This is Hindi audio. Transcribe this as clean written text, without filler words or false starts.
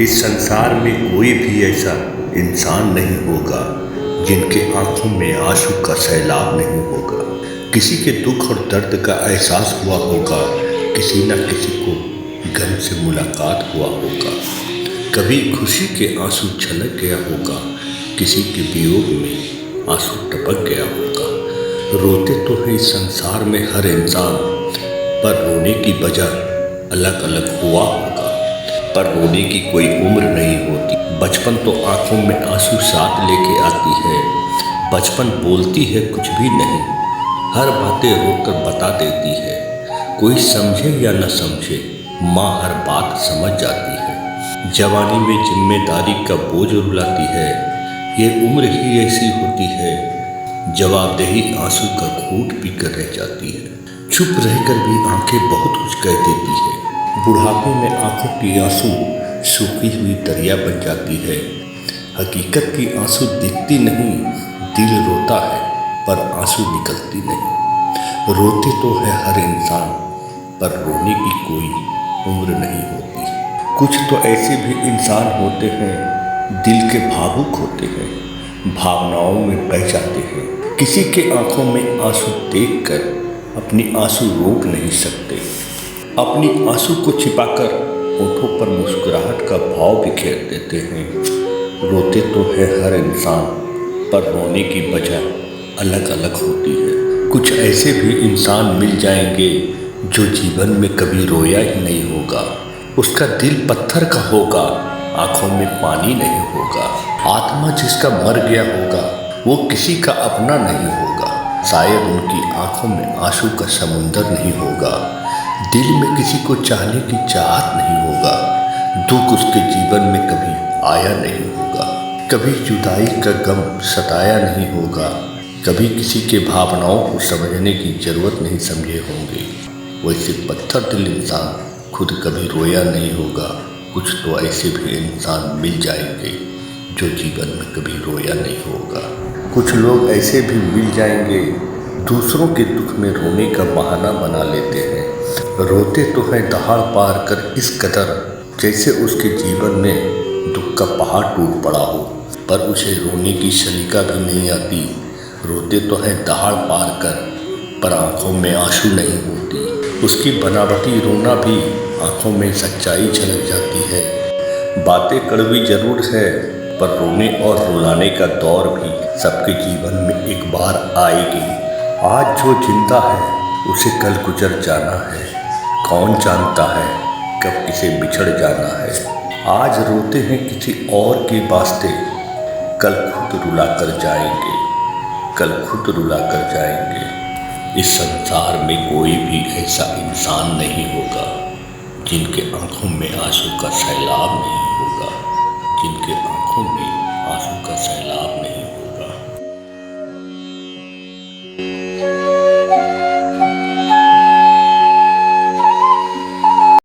इस संसार में कोई भी ऐसा इंसान नहीं होगा जिनके आंखों में आंसू का सैलाब नहीं होगा। किसी के दुख और दर्द का एहसास हुआ होगा, किसी न किसी को गम से मुलाकात हुआ होगा। कभी खुशी के आंसू छलक गया होगा, किसी के वियोग में आंसू टपक गया होगा। रोते तो है इस संसार में हर इंसान, पर रोने की वजह अलग अलग हुआ होगा। पर रोने की कोई उम्र नहीं होती। बचपन तो आंखों में आंसू साथ लेके आती है। बचपन बोलती है कुछ भी नहीं, हर बातें रोकर बता देती है। कोई समझे या न समझे, माँ हर बात समझ जाती है। जवानी में जिम्मेदारी का बोझ रुलाती है। ये उम्र ही ऐसी होती है, जवाबदेही आंसू का घूंट पीकर रह जाती है। चुप रहकर भी आंखें बहुत कुछ कह देती है। बुढ़ापे में आंखों की आंसू सूखी हुई दरिया बन जाती है। हकीकत की आंसू दिखती नहीं, दिल रोता है पर आंसू निकलती नहीं। रोते तो है हर इंसान, पर रोने की कोई उम्र नहीं होती। कुछ तो ऐसे भी इंसान होते हैं, दिल के भावुक होते हैं, भावनाओं में बह जाते हैं। किसी के आंखों में आंसू देखकर अपनी आंसू रोक नहीं सकते। अपनी आंसू को छिपाकर होठों पर मुस्कुराहट का भाव बिखेर देते हैं। रोते तो है हर इंसान, पर रोने की वजह अलग अलग होती है। कुछ ऐसे भी इंसान मिल जाएंगे जो जीवन में कभी रोया ही नहीं होगा। उसका दिल पत्थर का होगा, आंखों में पानी नहीं होगा। आत्मा जिसका मर गया होगा, वो किसी का अपना नहीं होगा। शायद उनकी आंखों में आंसू का समुंदर नहीं होगा। दिल में किसी को चाहने की चाहत नहीं होगा। दुख उसके जीवन में कभी आया नहीं होगा। कभी जुदाई का गम सताया नहीं होगा। कभी किसी के भावनाओं को समझने की जरूरत नहीं समझे होंगे। वैसे पत्थर दिल इंसान खुद कभी रोया नहीं होगा। कुछ तो ऐसे भी इंसान मिल जाएंगे जो जीवन में कभी रोया नहीं होगा। कुछ लोग ऐसे भी मिल जाएंगे, दूसरों के दुख में रोने का बहाना बना लेते हैं। रोते तो है दहाड़ पार कर इस कदर, जैसे उसके जीवन में दुख का पहाड़ टूट पड़ा हो, पर उसे रोने की शलिका भी नहीं आती। रोते तो है दहाड़ पार कर, पर आंखों में आंसू नहीं होती। उसकी बनावटी रोना भी आंखों में सच्चाई झलक जाती है। बातें कड़वी जरूर है, पर रोने और रुलाने का दौर भी सबके जीवन में एक बार आएगी। आज जो जिंदा है उसे कल गुजर जाना है। कौन जानता है कब किसे बिछड़ जाना है। आज रोते हैं किसी और के वास्ते, कल खुद रुला कर जाएंगे, कल खुद रुला कर जाएंगे। इस संसार में कोई भी ऐसा इंसान नहीं होगा जिनके आंखों में आंसू का सैलाब नहीं होगा, जिनके आंखों में आंसू का सैलाब नहीं